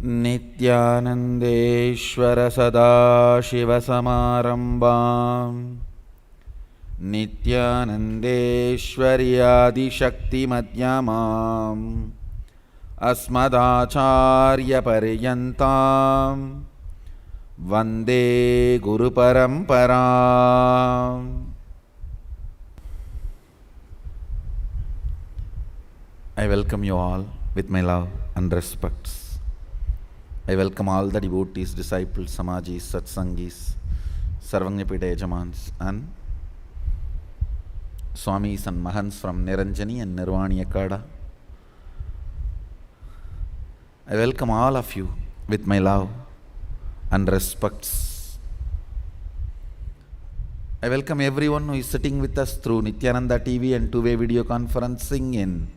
नित्यानन्देश्वर सदाशिवसमारम्भाम् नित्यानन्देश्वर्यादिशक्तिमध्यमाम् अस्मदाचार्यपर्यन्ताम् वन्दे गुरुपरम्पराम्. I welcome you all with my love and respects. I welcome all the devotees, disciples, samajis, satsangis, Sarvanyapita Yajamans and Swamis and Mahants from Niranjani and Nirvani Akada. I welcome all of you with my love and respects. I welcome everyone who is sitting with us through Nityananda TV and two-way video conferencing in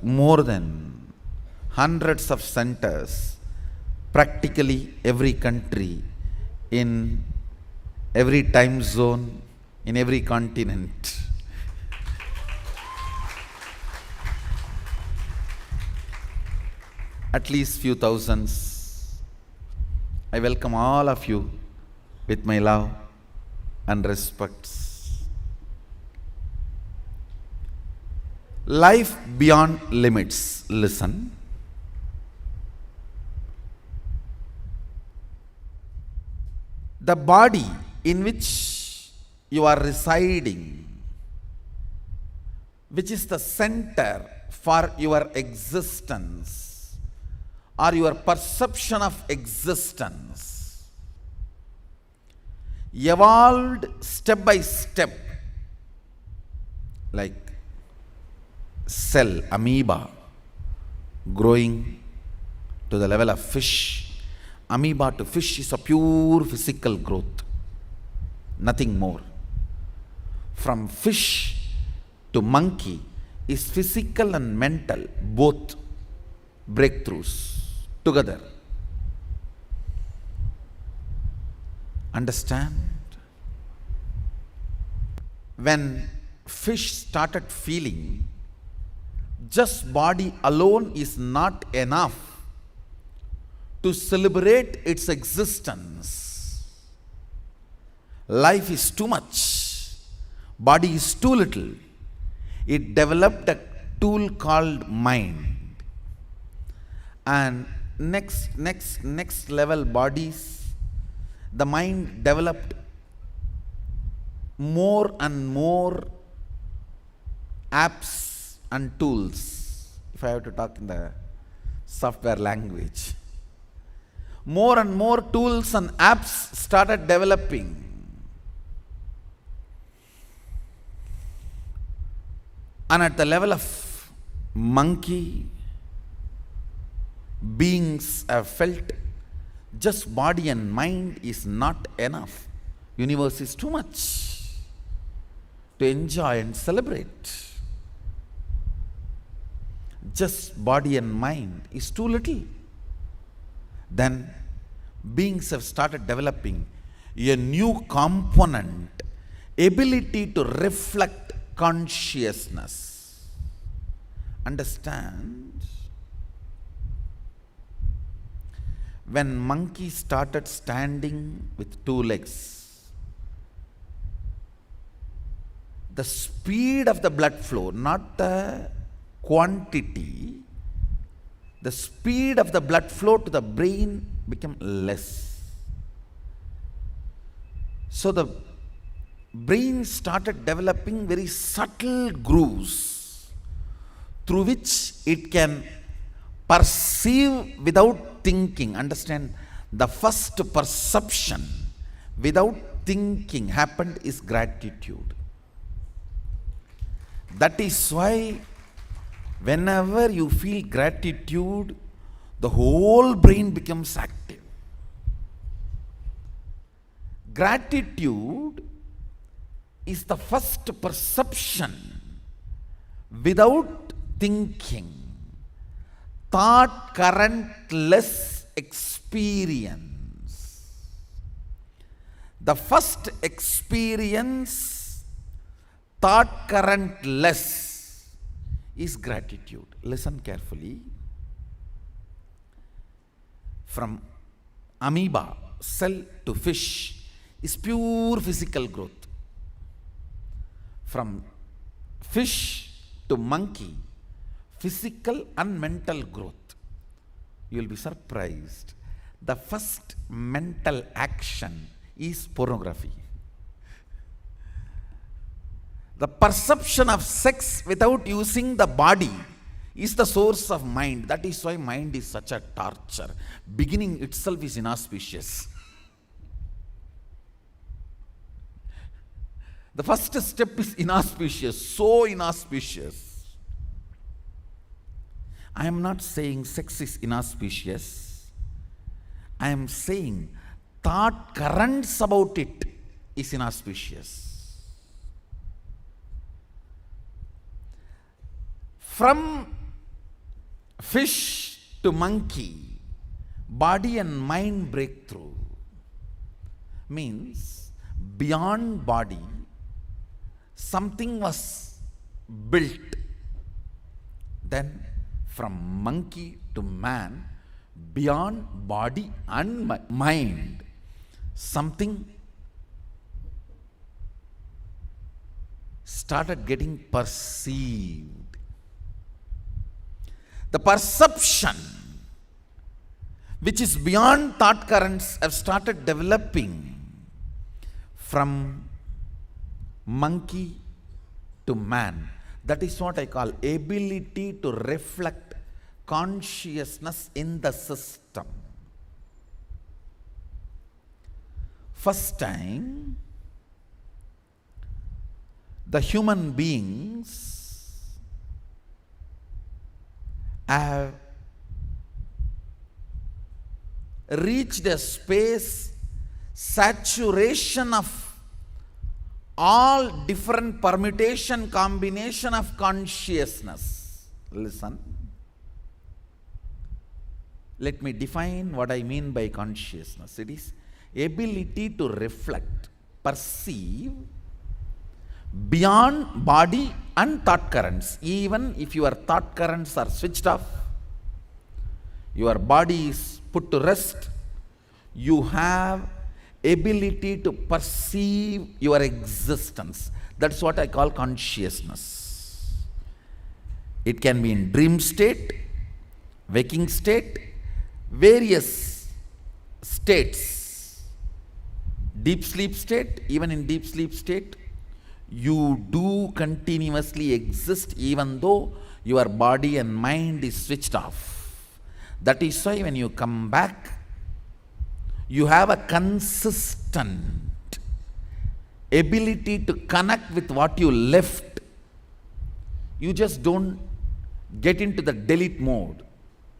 more than hundreds of centers, practically every country, in every time zone, in every continent. At least few thousands. I welcome all of you with my love and respects. Life beyond limits. Listen. The body in which you are residing, which is the center for your existence or your perception of existence, evolved step by step, like cell, amoeba, growing to the level of fish. Amoeba to fish is a pure physical growth, nothing more. From fish to monkey is physical and mental, both breakthroughs together. Understand? When fish started feeling, just body alone is not enough to celebrate its existence. Life is too much. Body is too little. It developed a tool called mind. And next level bodies, the mind developed more and more apps and tools, if I have to talk in the software language. More and more tools and apps started developing. And at the level of monkey, beings have felt just body and mind is not enough. Universe is too much to enjoy and celebrate. Just body and mind is too little. Then beings have started developing a new component, ability to reflect consciousness. Understand? When monkey started standing with two legs, the speed of the blood flow, not the quantity, the speed of the blood flow to the brain became less. So the brain started developing very subtle grooves through which it can perceive without thinking. Understand? The first perception without thinking happened is gratitude. That is why whenever you feel gratitude, the whole brain becomes active. Gratitude is the first perception without thinking, thought currentless experience. The first experience, thought currentless, is gratitude. Listen carefully. From amoeba, cell to fish is pure physical growth. From fish to monkey, physical and mental growth. You will be surprised. The first mental action is pornography. The perception of sex without using the body is the source of mind. That is why mind is such a torture. Beginning itself is inauspicious. The first step is inauspicious, so inauspicious. I am not saying sex is inauspicious. I am saying thought currents about it is inauspicious. From fish to monkey, body and mind breakthrough means beyond body, something was built. Then from monkey to man, beyond body and mind, something started getting perceived. The perception, which is beyond thought currents, have started developing from monkey to man. That is what I call ability to reflect consciousness in the system. First time, the human beings have reached a space, saturation of all different permutation, combination of consciousness. Listen. Let me define what I mean by consciousness. It is ability to reflect, perceive beyond body and thought currents. Even if your thought currents are switched off, your body is put to rest, you have ability to perceive your existence. That's what I call consciousness. It can be in dream state, waking state, various states. Deep sleep state, even in deep sleep state, you do continuously exist even though your body and mind is switched off. That is why when you come back, you have a consistent ability to connect with what you left. You just don't get into the delete mode.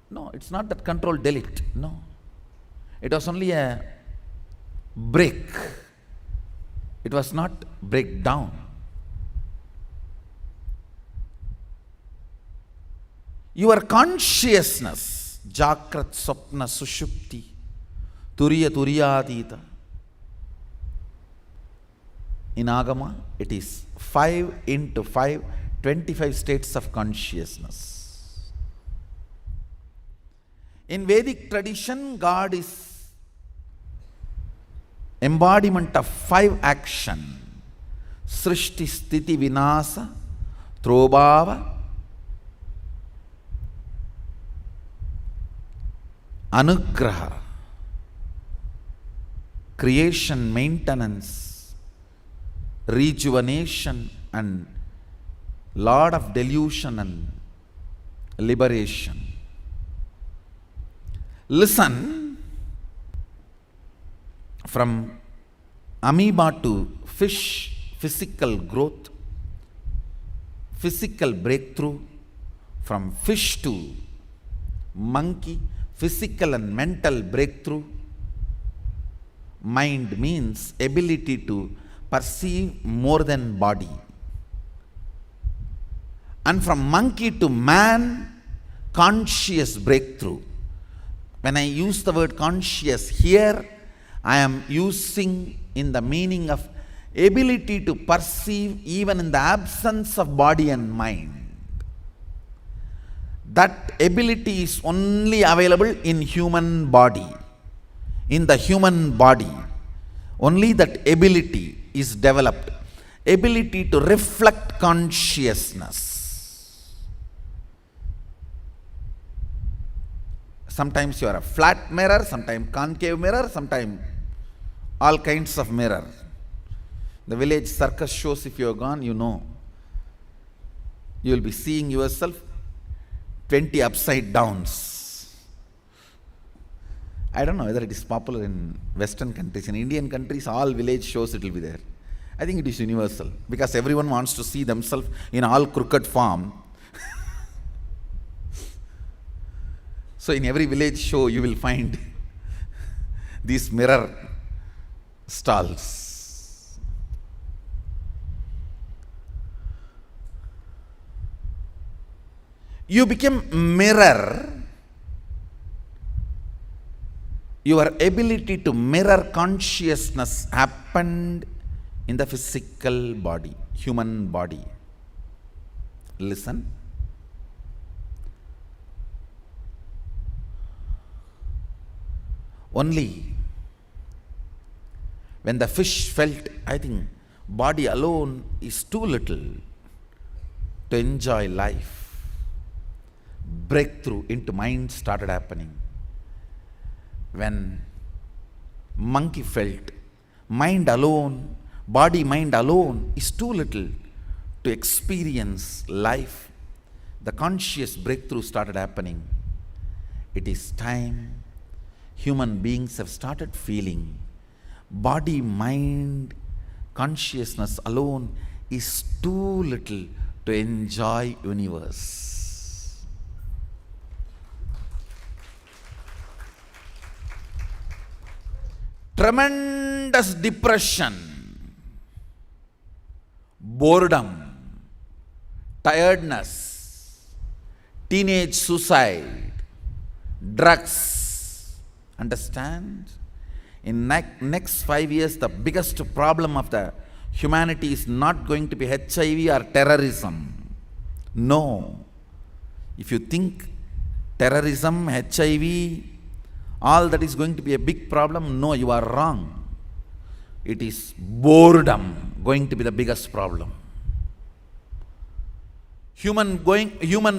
No, it's not that control delete. No. It was only a break. It was not breakdown. Your consciousness, Jakrat, Swapna, Sushupti, Turiya, Turiyadita. In Agama, it is 5 into 5, 25 states of consciousness. In Vedic tradition, God is embodiment of 5 action. Srishti, Sthiti, Vinasa, Trobhava, Anugraha. Creation, maintenance, rejuvenation, and Lord of delusion and liberation. Listen, from amoeba to fish, physical growth, physical breakthrough, from fish to monkey, physical and mental breakthrough. Mind means ability to perceive more than body. And from monkey to man, conscious breakthrough. When I use the word conscious here, I am using in the meaning of ability to perceive even in the absence of body and mind. That ability is only available in human body. In the human body, only that ability is developed. Ability to reflect consciousness. Sometimes you are a flat mirror, sometimes concave mirror, sometimes all kinds of mirror. The village circus shows, if you have gone, you know. You will be seeing yourself 20 upside downs. I don't know whether it is popular in Western countries. In Indian countries, all village shows it will be there. I think it is universal because everyone wants to see themselves in all crooked form. So in every village show, you will find these mirror stalls. You become mirror. Your ability to mirror consciousness happened in the physical body, human body. Listen. Only when the fish felt, I think, body alone is too little to enjoy life, breakthrough into mind started happening. When monkey felt mind alone, body mind alone is too little to experience life, the conscious breakthrough started happening. It is time human beings have started feeling body mind consciousness alone is too little to enjoy universe. Tremendous depression, boredom, tiredness, teenage suicide, drugs. Understand? In next 5 years, the biggest problem of the humanity is not going to be HIV or terrorism. No. If you think terrorism, HIV, all that is going to be a big problem, no, you are wrong. It is boredom going to be the biggest problem. Human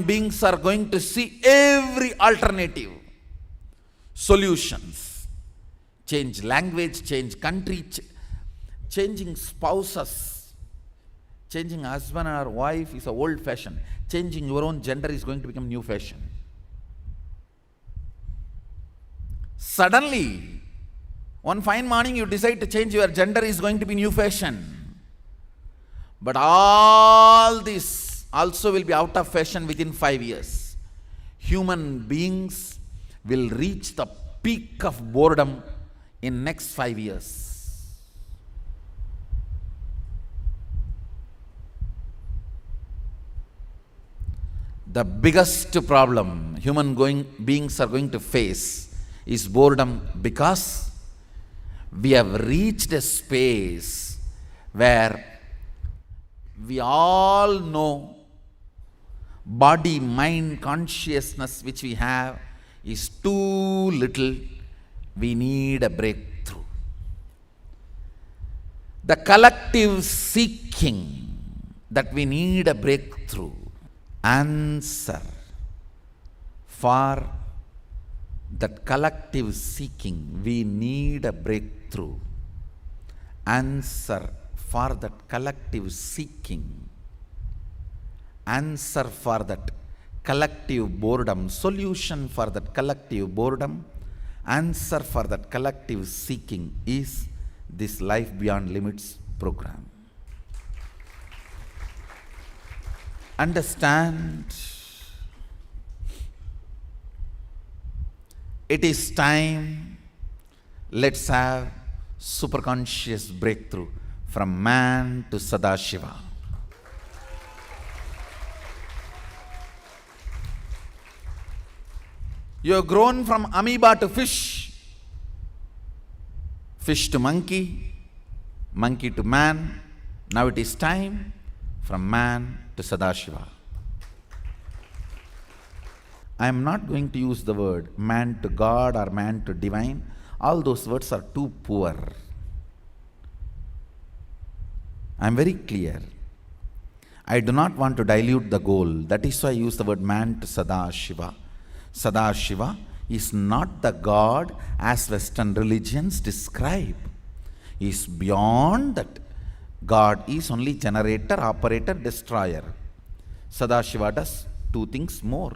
beings are going to see every alternative solutions. Change language, change country, changing spouses, changing husband or wife is an old fashion. Changing your own gender is going to become new fashion. Suddenly, one fine morning you decide to change your gender is going to be new fashion. But all this also will be out of fashion within 5 years. Human beings will reach the peak of boredom in next 5 years. The biggest problem human beings are going to face is boredom, because we have reached a space where we all know body, mind, consciousness which we have is too little. We need a breakthrough. The collective seeking that we need a breakthrough. Answer for that collective seeking, we need a breakthrough. Answer for that collective seeking. Answer for that collective boredom. Solution for that collective boredom. Answer for that collective seeking is this Life Beyond Limits program. Understand? It is time. Let's have superconscious breakthrough from man to Sadashiva. You have grown from amoeba to fish, fish to monkey, monkey to man. Now it is time from man to Sadashiva. I am not going to use the word man to God or man to divine. All those words are too poor. I am very clear. I do not want to dilute the goal. That is why I use the word man to Sadashiva. Sadashiva is not the God as Western religions describe. He is beyond that. God is only generator, operator, destroyer. Sadashiva does two things more.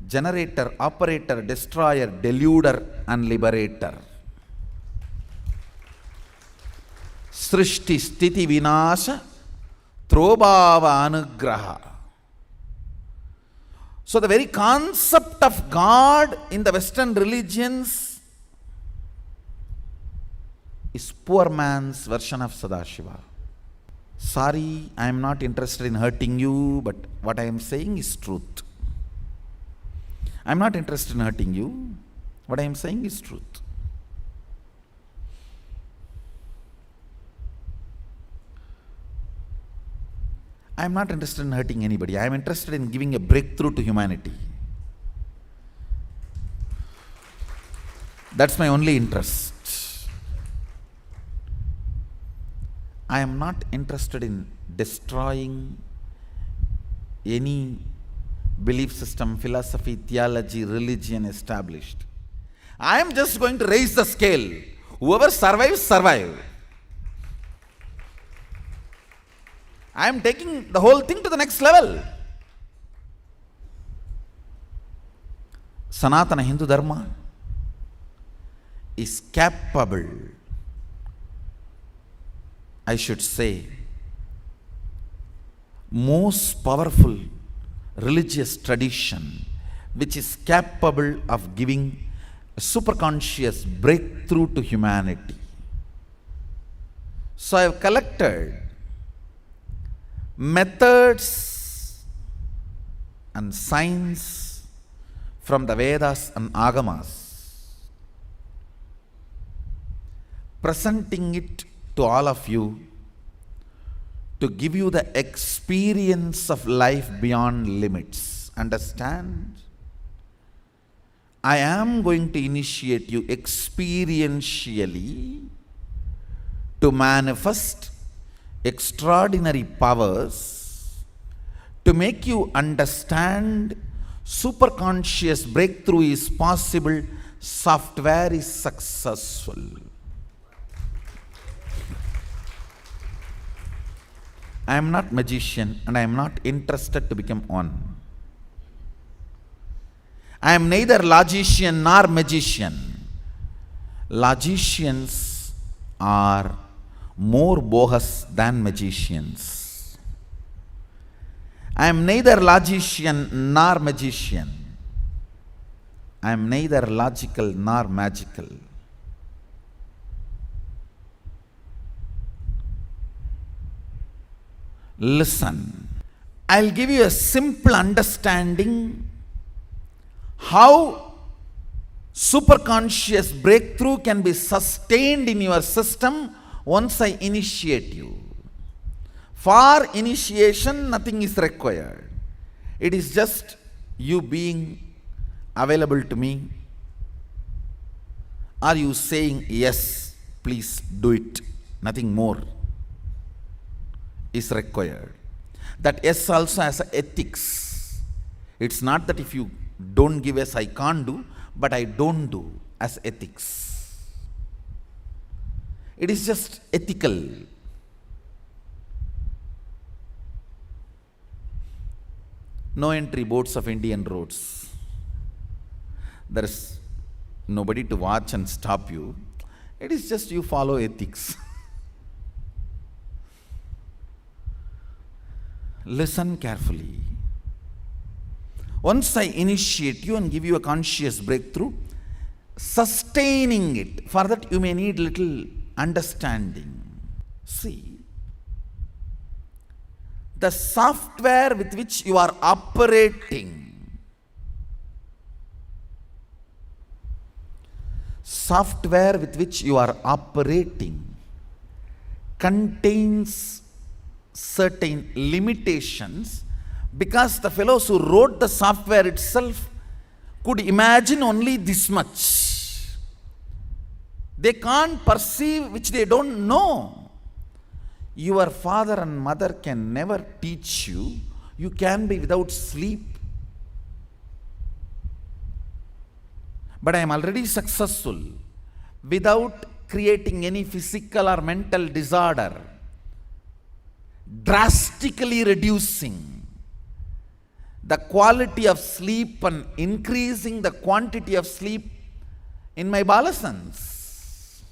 Generator, operator, destroyer, deluder and liberator. Srishti sthiti vinasha trobhava anugraha. So the very concept of God in the Western religions is poor man's version of Sadashiva. Sorry, I am not interested in hurting you, but what I am saying is truth. I am not interested in hurting you. What I am saying is truth. I am not interested in hurting anybody. I am interested in giving a breakthrough to humanity. That's my only interest. I am not interested in destroying any belief system, philosophy, theology, religion established. I am just going to raise the scale. Whoever survives, survive. I am taking the whole thing to the next level. Sanatana Hindu Dharma is capable, I should say, most powerful religious tradition which is capable of giving a superconscious breakthrough to humanity. So I have collected methods and science from the Vedas and Agamas, presenting it to all of you to give you the experience of life beyond limits. Understand? I am going to initiate you experientially to manifest extraordinary powers to make you understand superconscious breakthrough is possible, software is successful. I am not magician and I am not interested to become one. I am neither logician nor magician. Logicians are more bogus than magicians. I am neither logician nor magician. I am neither logical nor magical. Listen, I'll give you a simple understanding how superconscious breakthrough can be sustained in your system once I initiate you. For initiation, nothing is required. It is just you being available to me, or you saying, yes, please do it. Nothing more is required. That yes also has ethics. It's not that if you don't give yes, I can't do, but I don't do as ethics. It is just ethical. No entry boards of Indian roads. There is nobody to watch and stop you. It is just you follow ethics. Listen carefully. Once I initiate you and give you a conscious breakthrough, sustaining it, for that you may need little understanding. See, the software with which you are operating, contains certain limitations Because the fellows who wrote the software itself could imagine only this much. They can't perceive which they don't know. Your father and mother can never teach you. You can be without sleep. But I am already successful without creating any physical or mental disorder, drastically reducing the quality of sleep and increasing the quantity of sleep in my adolescence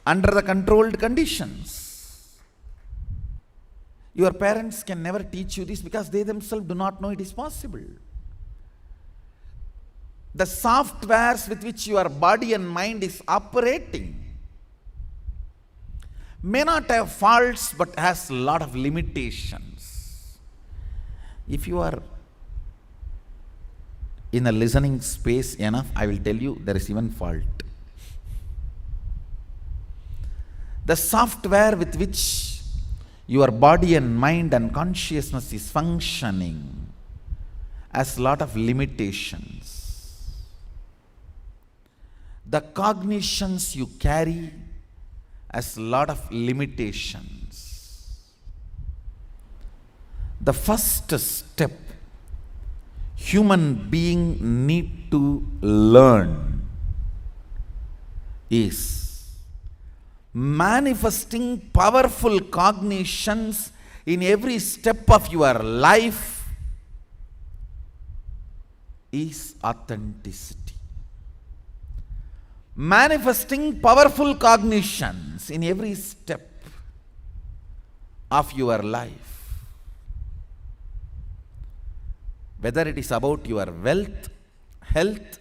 under the controlled conditions. Your parents can never teach you this because they themselves do not know it is possible. The softwares with which your body and mind is operating may not have faults but has a lot of limitations. If you are in a listening space enough, I will tell you there is even fault. The software with which your body and mind and consciousness is functioning has a lot of limitations. The cognitions you carry has a lot of limitations. The first step human being need to learn is manifesting powerful cognitions in every step of your life is authenticity. Manifesting powerful cognitions in every step of your life, whether it is about your wealth, health,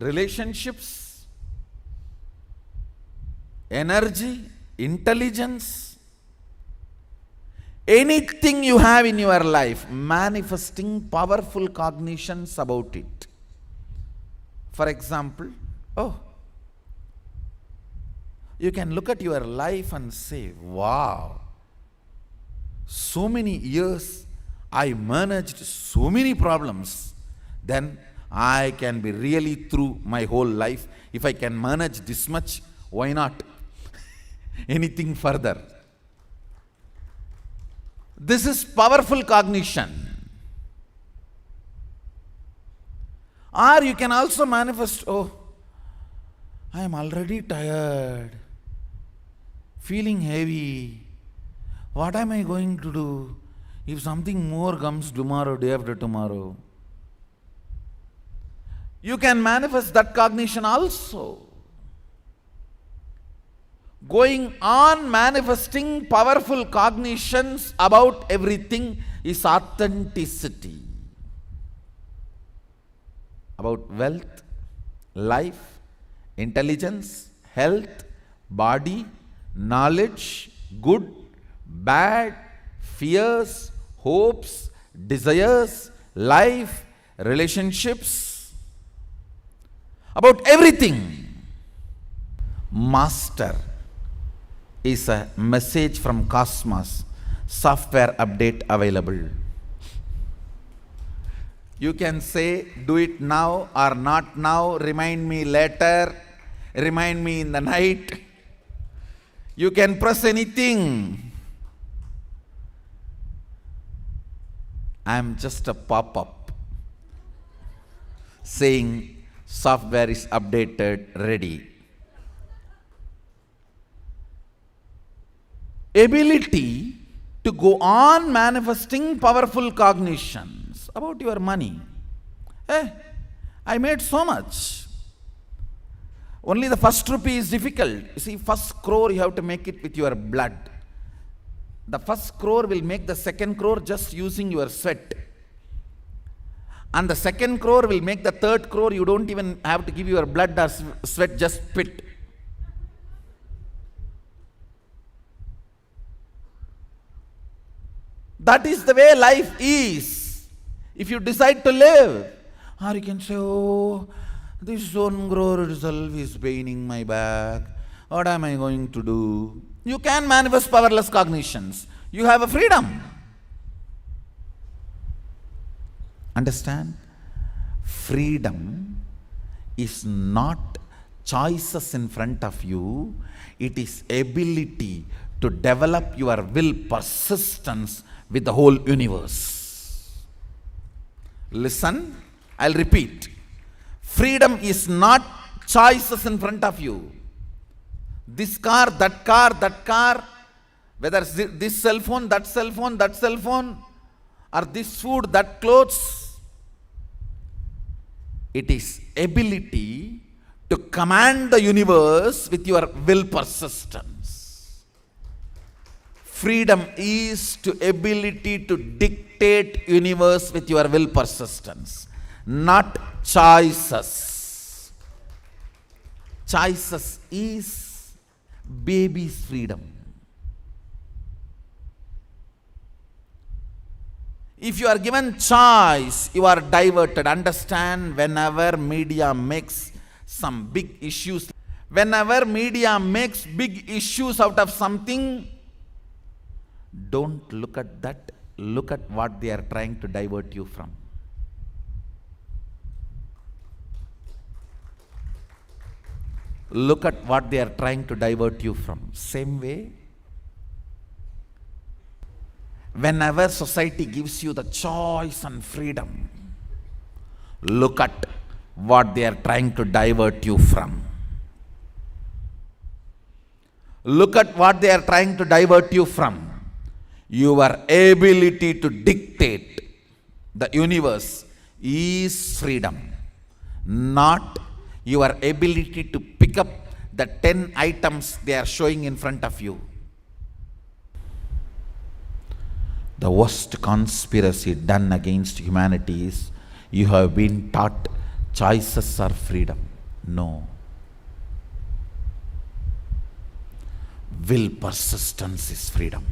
relationships, energy, intelligence, anything you have in your life, manifesting powerful cognitions about it. For example, you can look at your life and say, wow, so many years I managed so many problems, then I can be really through my whole life. If I can manage this much, why not anything further? This is powerful cognition. Or you can also manifest, I am already tired, feeling heavy. What am I going to do if something more comes tomorrow, day after tomorrow? You can manifest that cognition also. Going on manifesting powerful cognitions about everything is authenticity. About wealth, life, intelligence, health, body, knowledge, good, bad, fears, hopes, desires, life, relationships, about everything. Master is a message from Cosmos, software update available. You can say, do it now or not now, remind me later, remind me in the night. You can press anything. I am just a pop-up saying software is updated, ready. Ability to go on manifesting powerful cognitions about your money. I made so much. Only the first rupee is difficult. You see, first crore you have to make it with your blood. The first crore will make the second crore just using your sweat. And the second crore will make the third crore. You don't even have to give your blood or sweat, just spit. That is the way life is. If you decide to live, or you can say, this 1 crore itself is paining my back. What am I going to do? You can manifest powerless cognitions. You have a freedom. Understand? Freedom is not choices in front of you. It is ability to develop your will persistence with the whole universe. Listen, I'll repeat. Freedom is not choices in front of you. This car, that car, whether this cell phone, that cell phone, that cell phone, or this food, that clothes. It is ability to command the universe with your will persistence. Freedom is to ability to dictate universe with your will persistence, not choices. Choices is baby's freedom. If you are given choice, you are diverted. Understand, whenever media makes some big issues, whenever media makes big issues out of something, don't look at that. Look at what they are trying to divert you from. Look at what they are trying to divert you from. Same way, whenever society gives you the choice and freedom, look at what they are trying to divert you from. Look at what they are trying to divert you from. Your ability to dictate the universe is freedom, not your ability to pick up the 10 items they are showing in front of you. The worst conspiracy done against humanity is you have been taught choices are freedom. No. Will persistence is freedom.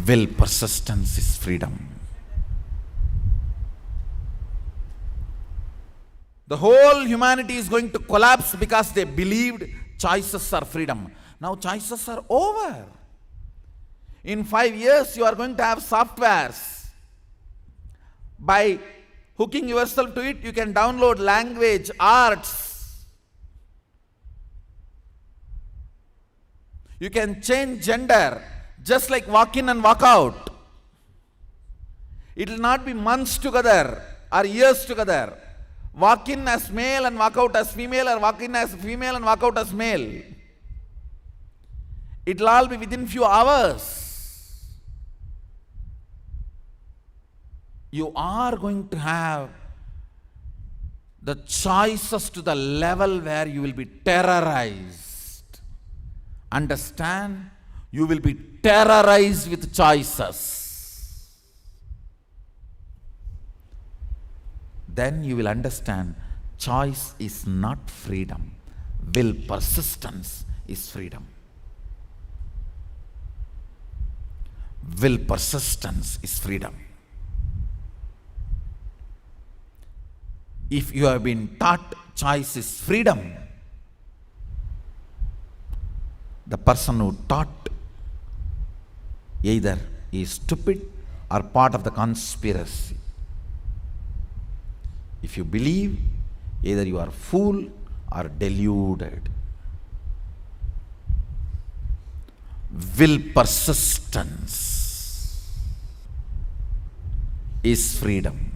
Will persistence is freedom. The whole humanity is going to collapse because they believed choices are freedom. Now choices are over. In 5 years, you are going to have softwares. By hooking yourself to it, you can download language, arts. You can change gender, just like walk in and walk out. It will not be months together or years together. Walk in as male and walk out as female, or walk in as female and walk out as male. It will all be within few hours. You are going to have the choices to the level where you will be terrorized. Understand? You will be terrorized with choices. Then you will understand choice is not freedom. Will persistence is freedom. Will persistence is freedom. If you have been taught choice is freedom, the person who taught either is stupid or part of the conspiracy. If you believe, either you are fool or deluded. Will persistence is freedom.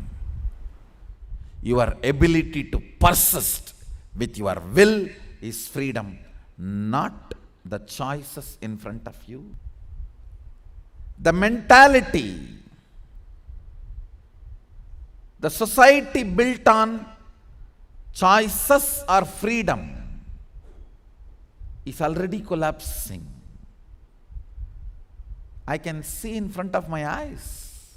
Your ability to persist with your will is freedom, not the choices in front of you. The mentality, the society built on choices or freedom is already collapsing. I can see in front of my eyes.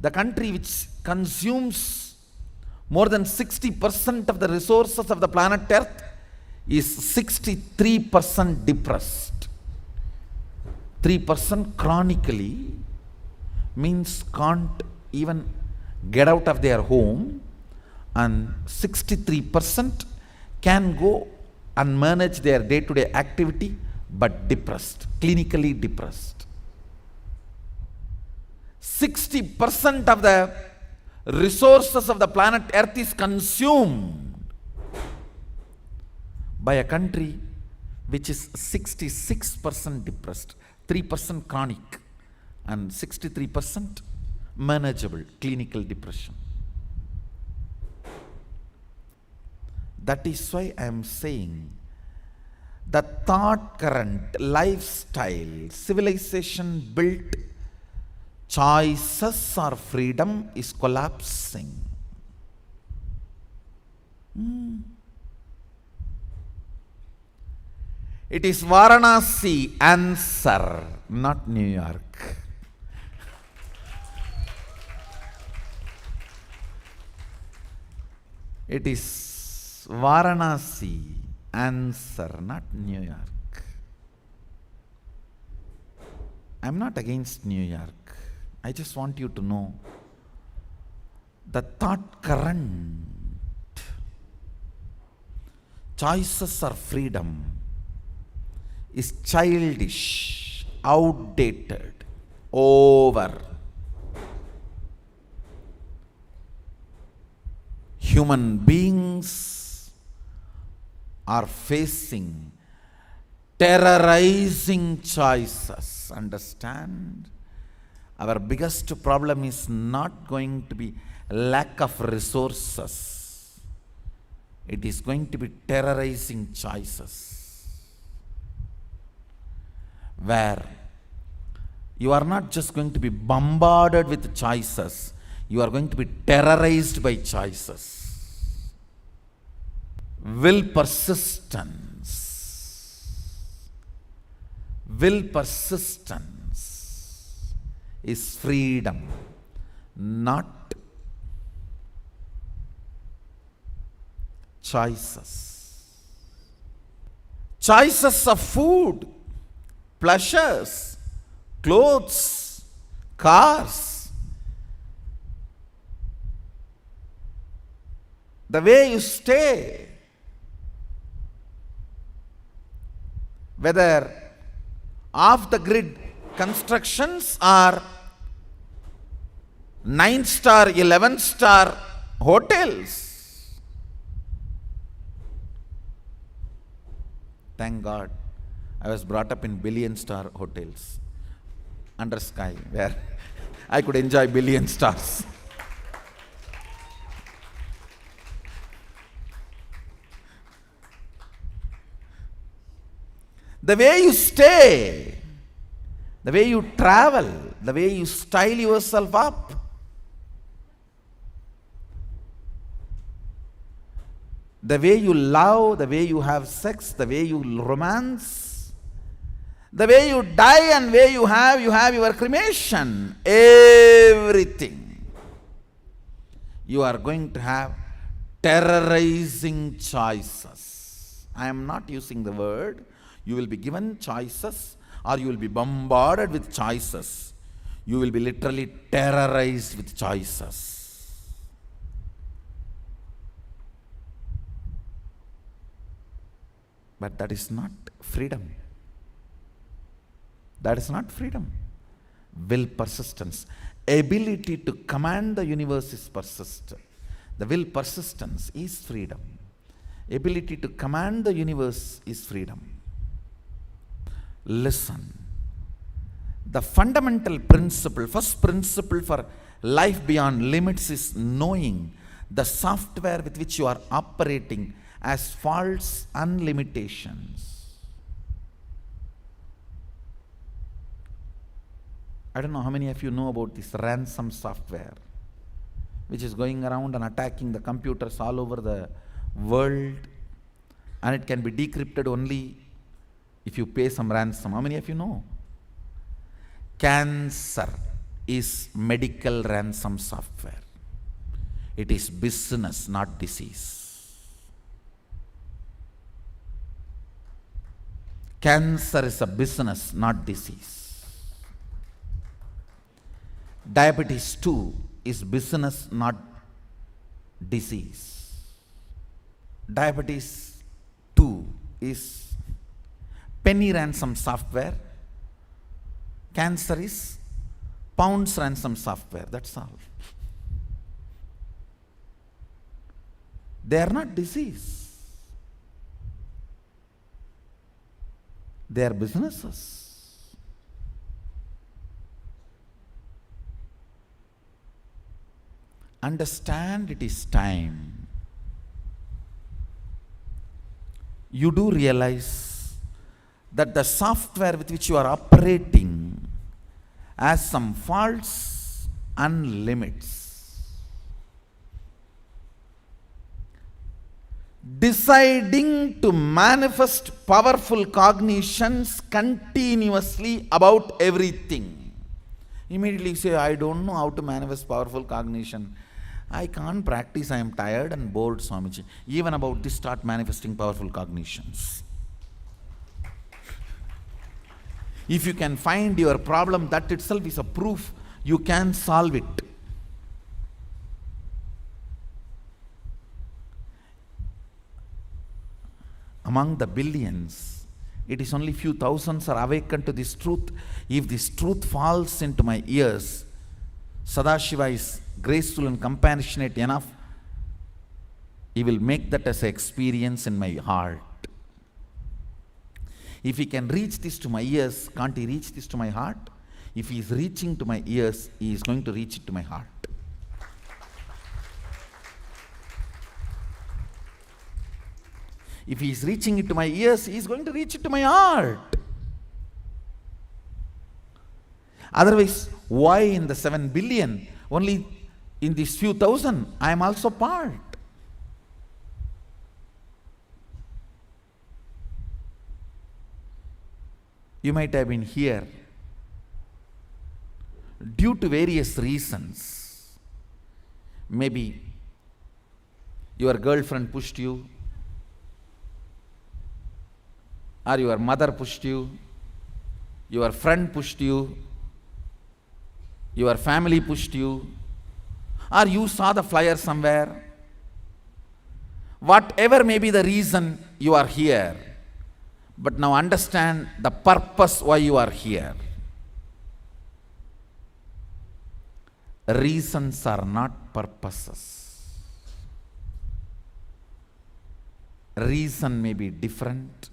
The country which consumes more than 60% of the resources of the planet Earth is 63% depressed. 3% chronically means can't even get out of their home, and 63% can go and manage their day-to-day activity, but depressed, clinically depressed. 60% of the resources of the planet Earth is consumed by a country which is 66% depressed, 3% chronic, and 63% manageable clinical depression. That is why I am saying the thought current, lifestyle, civilization built choices or freedom is collapsing. It is Varanasi answer, not New York. It is Varanasi answer, not New York. I am not against New York. I just want you to know the thought current, choices or freedom, is childish, outdated, over. Human beings are facing terrorizing choices. Understand? Our biggest problem is not going to be lack of resources. It is going to be terrorizing choices, where you are not just going to be bombarded with choices, you are going to be terrorized by choices. Will persistence is freedom, not choices. Choices of food, pleasures, clothes, cars, the way you stay, whether off the grid constructions or 9-star, 11-star hotels. Thank God I was brought up in billion-star hotels under sky, where I could enjoy billion stars. The way you stay, the way you travel, the way you style yourself up, the way you love, the way you have sex, the way you romance, the way you die and way you have your cremation, everything. You are going to have terrorizing choices. I am not using the word. You will be given choices, or you will be bombarded with choices. You will be literally terrorized with choices. But that is not freedom. That is not freedom. Will persistence, ability to command the universe is persistent. The will persistence is freedom. Ability to command the universe is freedom. Listen. The fundamental principle, first principle for life beyond limits is knowing the software with which you are operating as faults and limitations. I don't know how many of you know about this ransom software, which is going around and attacking the computers all over the world, and it can be decrypted only if you pay some ransom. How many of you know? Cancer is medical ransom software. It is business, not disease. Cancer is a business, not disease. Diabetes too is business, not disease. Diabetes 2 is penny ransom software. Cancer is pounds ransom software. That's all. They are not disease. They are businesses. Understand, it is time. You do realize that the software with which you are operating has some faults and limits. Deciding to manifest powerful cognitions continuously about everything. Immediately you say, I don't know how to manifest powerful cognition. I can't practice, I am tired and bored, Swamiji. Even about this, start manifesting powerful cognitions. If you can find your problem, that itself is a proof you can solve it. Among the billions, it is only few thousands are awakened to this truth. If this truth falls into my ears, Sadashiva is graceful and compassionate enough. He will make that as an experience in my heart. If he can reach this to my ears, can't he reach this to my heart? If he is reaching to my ears, he is going to reach it to my heart. If he is reaching it to my ears, he is going to reach it to my heart. Otherwise, why in the 7 billion, only in these few thousand, I am also part? You might have been here due to various reasons. Maybe your girlfriend pushed you, or your mother pushed you, your friend pushed you, your family pushed you, or you saw the flyer somewhere. Whatever may be the reason you are here, but now understand the purpose why you are here. Reasons are not purposes. Reason may be different.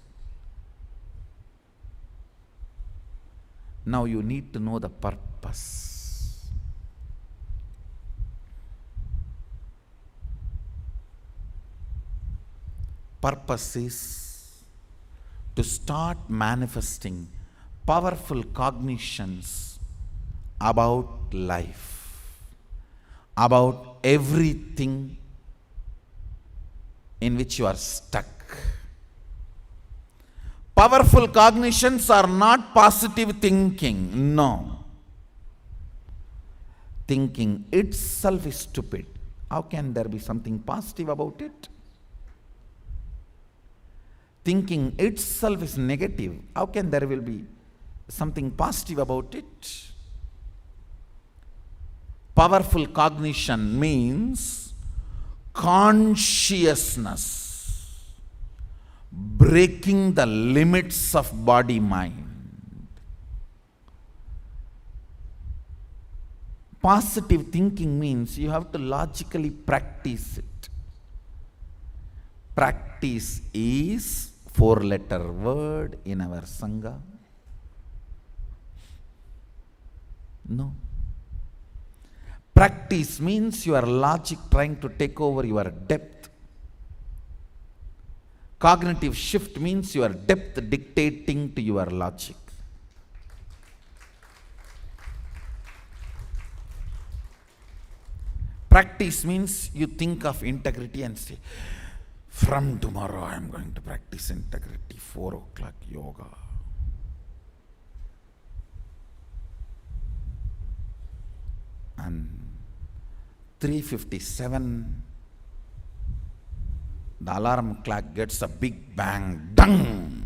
Now you need to know the purpose. Purpose is to start manifesting powerful cognitions about life, about everything in which you are stuck. Powerful cognitions are not positive thinking. No. Thinking itself is stupid. How can there be something positive about it? Thinking itself is negative. How can there will be something positive about it? Powerful cognition means consciousness breaking the limits of body-mind. Positive thinking means you have to logically practice it. Practice is 4-letter word in our Sangha. No. Practice means your logic trying to take over your depth. Cognitive shift means your depth dictating to your logic. Practice means you think of integrity and say, from tomorrow I am going to practice integrity, 4 o'clock yoga. And 3:57, the alarm clock gets a big bang, dung!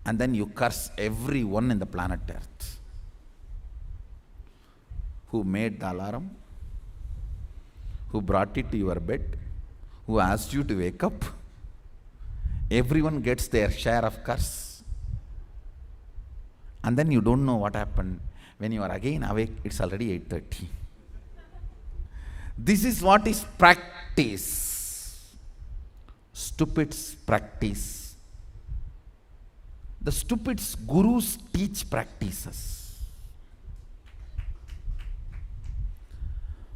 And then you curse everyone in the planet Earth. who made the alarm, who brought it to your bed, who asked you to wake up. Everyone gets their share of curse. And then you don't know what happened. When you are again awake, it's already 8:30. This is what is practice. Stupids practice. The stupids gurus teach practices.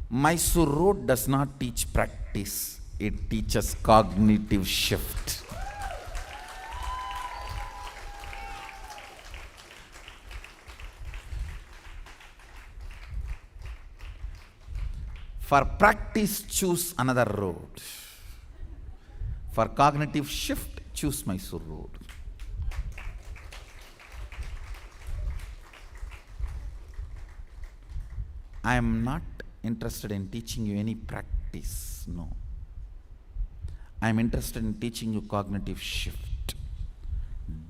Mysore Road does not teach practice. It teaches cognitive shift. For practice, choose another road. For cognitive shift, choose Mysore Road. I am not interested in teaching you any practice, no. I am interested in teaching you cognitive shift.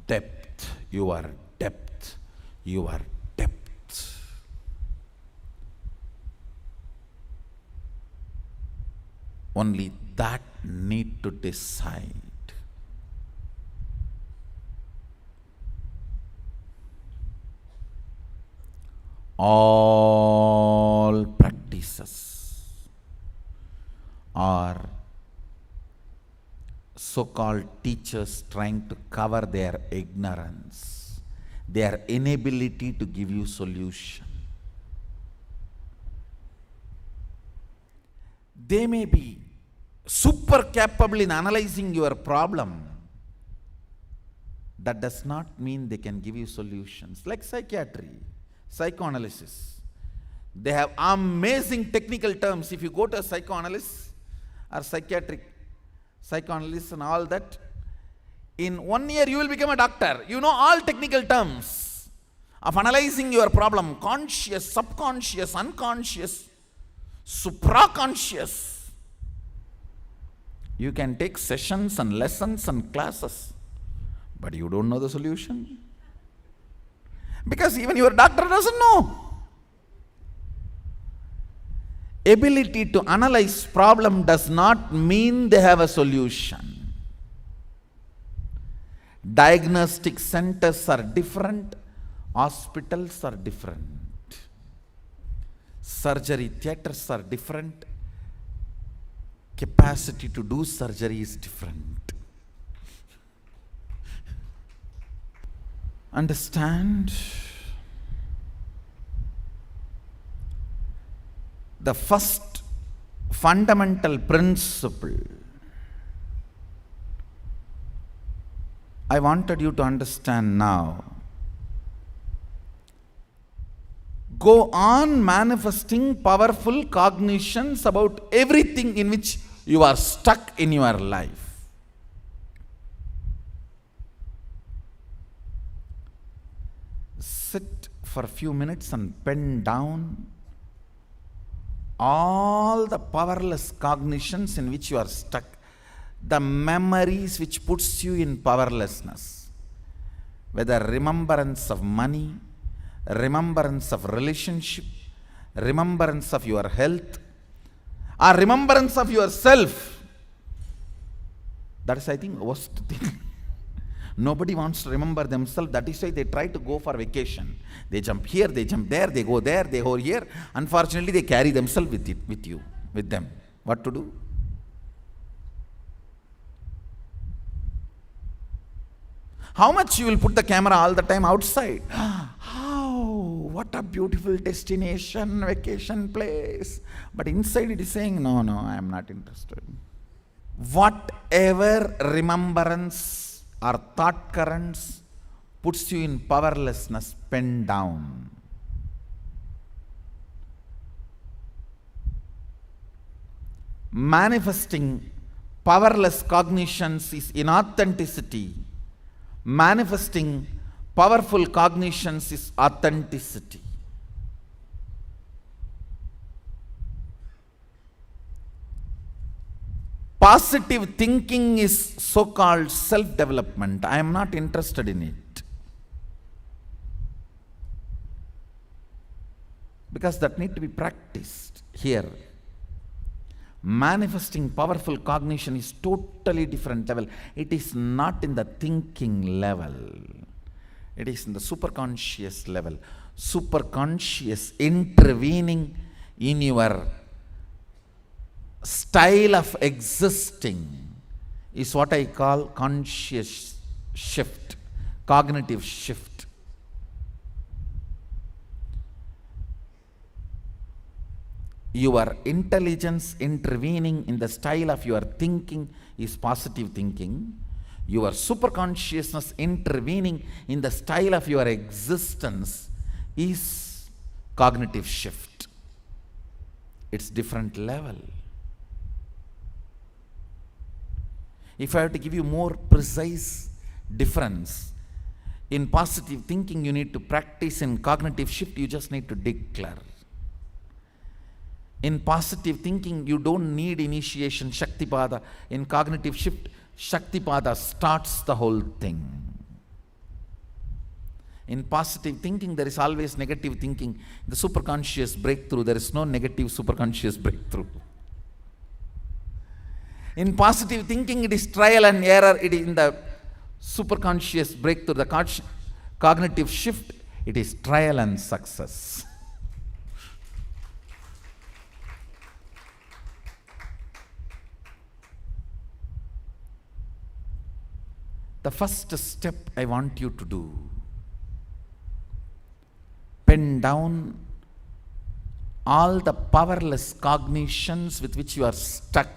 Depth, your depth, your depth. Only that need to decide. All practices are so-called teachers trying to cover their ignorance, their inability to give you solution. They may be super capable in analyzing your problem. That does not mean they can give you solutions. Like psychiatry, psychoanalysis. They have amazing technical terms. If you go to a psychoanalyst or psychiatric psychoanalyst and all that, in 1 year you will become a doctor. You know all technical terms of analyzing your problem. Conscious, subconscious, unconscious, supraconscious. You can take sessions and lessons and classes, but you don't know the solution. Because even your doctor doesn't know. Ability to analyze problem does not mean they have a solution. Diagnostic centers are different, hospitals are different, surgery theaters are different, capacity to do surgery is different. Understand? The first fundamental principle I wanted you to understand now. Go on manifesting powerful cognitions about everything in which you are stuck in your life. Sit for a few minutes and pen down all the powerless cognitions in which you are stuck, the memories which puts you in powerlessness, whether remembrance of money, remembrance of relationship, remembrance of your health, or remembrance of yourself. That is, I think, worst thing. Nobody wants to remember themselves. That is why they try to go for vacation. They jump here, they jump there, they go there, they go here. Unfortunately, they carry themselves with them. What to do? How much you will put the camera all the time outside? How? What a beautiful destination, vacation place. But inside it is saying, no, I am not interested. Whatever remembrance or thought currents puts you in powerlessness, pen down. Manifesting powerless cognitions is inauthenticity. Manifesting powerful cognitions is authenticity. Positive thinking is so-called self-development. I am not interested in it. because that need to be practiced here. Manifesting powerful cognition is totally different level. It is not in the thinking level. It is in the superconscious level. Superconscious intervening in your style of existing is what I call conscious shift, cognitive shift. Your intelligence intervening in the style of your thinking is positive thinking. Your superconsciousness intervening in the style of your existence is cognitive shift. It's different level. If I have to give you more precise difference, in positive thinking you need to practice, in cognitive shift you just need to declare. In positive thinking, you don't need initiation, Shaktipada. In cognitive shift, Shaktipada starts the whole thing. In positive thinking, there is always negative thinking. The superconscious breakthrough, there is no negative superconscious breakthrough. In positive thinking, it is trial and error. It is in the superconscious breakthrough, the cognitive shift, it is trial and success. The first step I want you to do, pen down all the powerless cognitions with which you are stuck.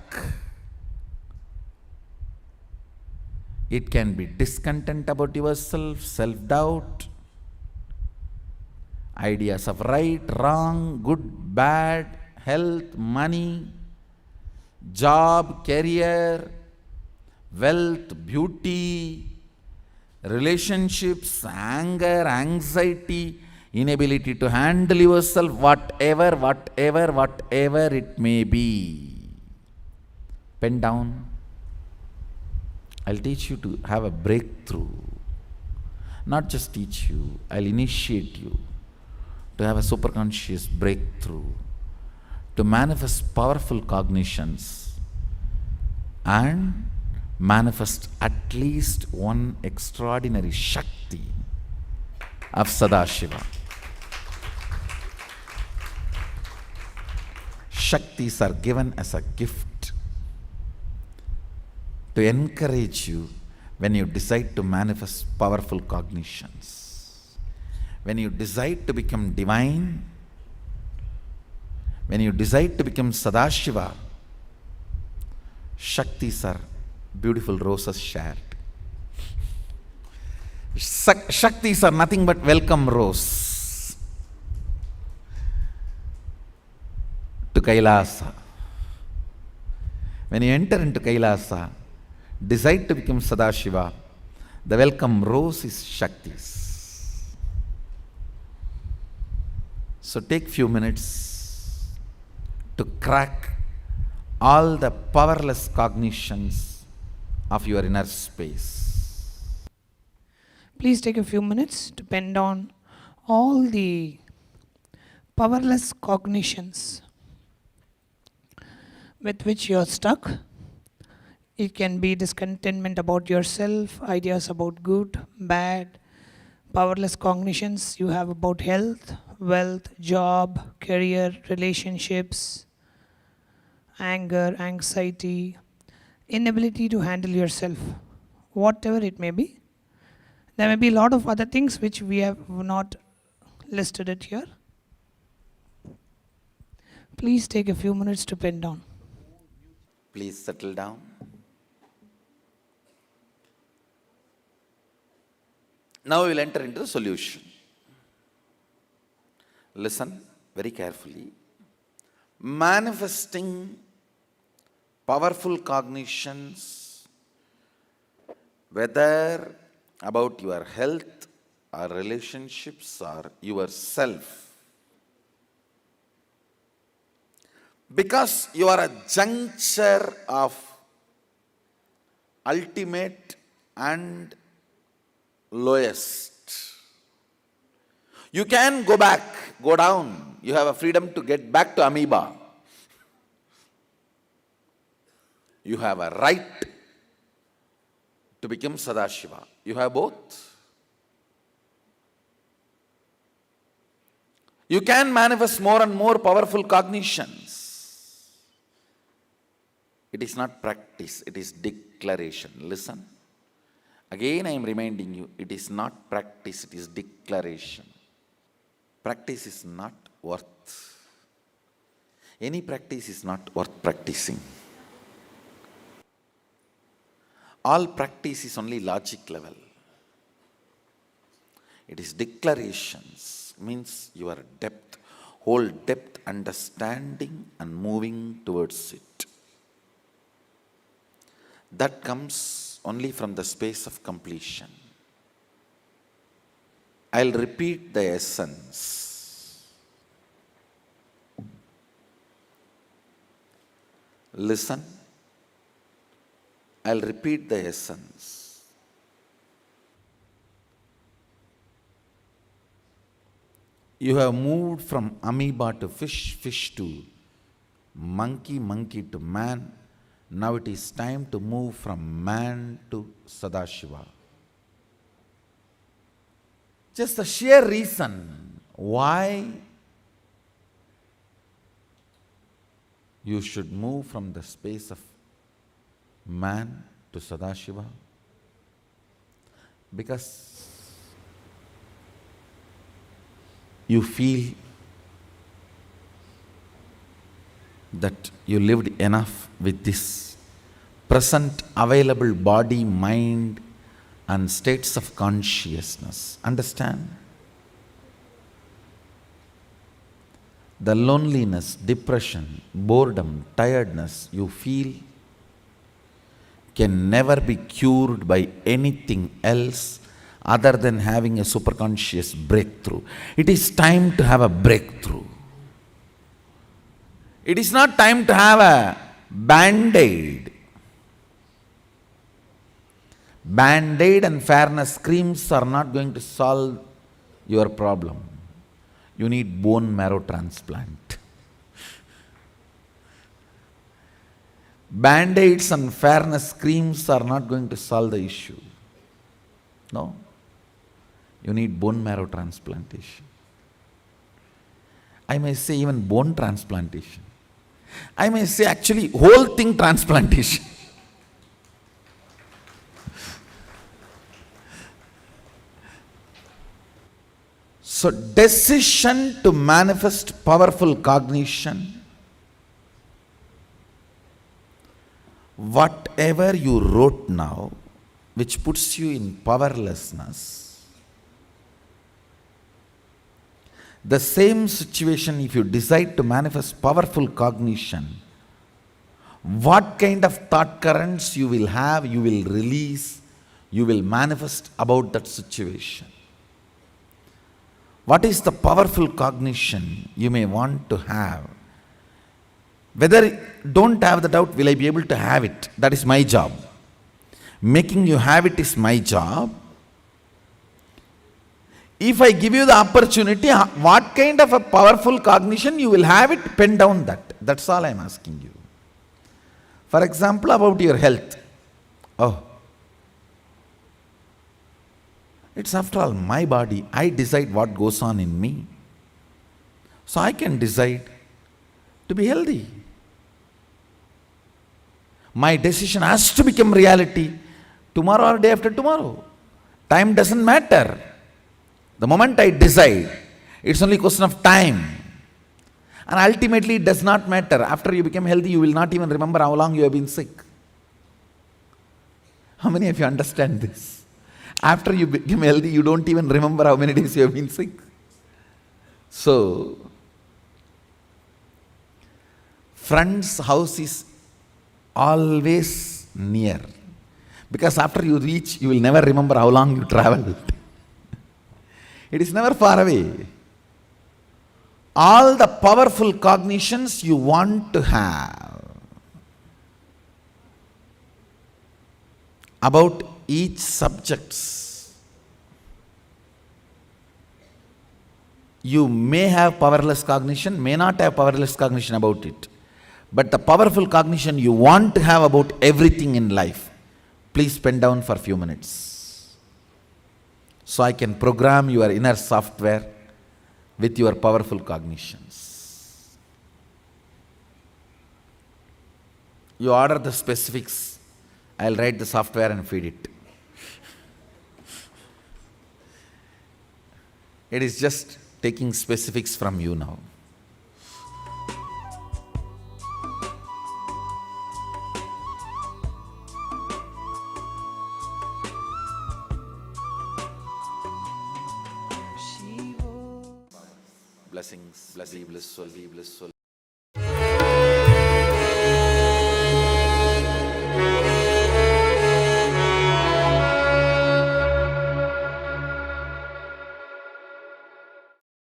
It can be discontent about yourself, self-doubt, ideas of right, wrong, good, bad, health, money, job, career, wealth, beauty, relationships, anger, anxiety, inability to handle yourself, whatever it may be. Pen down. I'll teach you to have a breakthrough. Not just teach you, I'll initiate you to have a superconscious breakthrough, to manifest powerful cognitions and manifest at least one extraordinary Shakti of Sadashiva. Shaktis are given as a gift to encourage you when you decide to manifest powerful cognitions. When you decide to become divine, when you decide to become Sadashiva, Shaktis are beautiful roses shared. Shaktis are nothing but welcome rose to Kailasa. When you enter into Kailasa, decide to become Sadashiva, the welcome rose is Shaktis. So take few minutes to crack all the powerless cognitions of your inner space. Please take a few minutes to pen down all the powerless cognitions with which you are stuck. It can be discontentment about yourself, ideas about good, bad, powerless cognitions you have about health, wealth, job, career, relationships, anger, anxiety, inability to handle yourself, whatever it may be. There may be a lot of other things which we have not listed it here. Please take a few minutes to pen down. Please settle down. Now we will enter into the solution. Listen very carefully. Manifesting powerful cognitions, whether about your health or relationships or yourself, because you are a juncture of ultimate and lowest. You can go back, go down. You have a freedom to get back to amoeba. You have a right to become Sadashiva. You have both. You can manifest more and more powerful cognitions. It is not practice, it is declaration. Listen. Again, I am reminding you, it is not practice, it is declaration. Practice is not worth. Any practice is not worth practicing. All practice is only logic level. It is declarations, means your depth, whole depth understanding and moving towards it. That comes only from the space of completion. I'll repeat the essence. Listen. I'll repeat the essence. You have moved from amoeba to fish, fish to monkey, monkey to man. Now it is time to move from man to Sadashiva. Just the sheer reason why you should move from the space of man to Sadashiva, because you feel that you lived enough with this present available body, mind and states of consciousness. Understand? The loneliness, depression, boredom, tiredness you feel can never be cured by anything else other than having a superconscious breakthrough. It is time to have a breakthrough. It is not time to have a band-aid. Band-aid and fairness creams are not going to solve your problem. You need bone marrow transplant. Band-aids and fairness creams are not going to solve the issue. No. You need bone marrow transplantation. I may say even bone transplantation. I may say actually whole thing transplantation. So decision to manifest powerful cognition, whatever you wrote now, which puts you in powerlessness, the same situation, if you decide to manifest powerful cognition, what kind of thought currents you will have, you will release, you will manifest about that situation. What is the powerful cognition you may want to have? Whether, don't have the doubt, will I be able to have it? That is my job. Making you have it is my job. If I give you the opportunity, what kind of a powerful cognition you will have it, pen down that. That's all I am asking you. For example, about your health. Oh, it's after all my body. I decide what goes on in me. So I can decide to be healthy. My decision has to become reality tomorrow or day after tomorrow. Time doesn't matter. The moment I decide, it's only a question of time. And ultimately it does not matter. After you become healthy, you will not even remember how long you have been sick. How many of you understand this? After you become healthy, you don't even remember how many days you have been sick. So, friend's house is always near. Because after you reach, you will never remember how long you traveled. It is never far away. All the powerful cognitions you want to have about each subjects, You may have powerless cognition, may not have powerless cognition about it. But the powerful cognition you want to have about everything in life, please pen down for a few minutes. So I can program your inner software with your powerful cognitions. You order the specifics, I'll write the software and feed it. It is just taking specifics from you now. Blessings, be blissful, be blissful.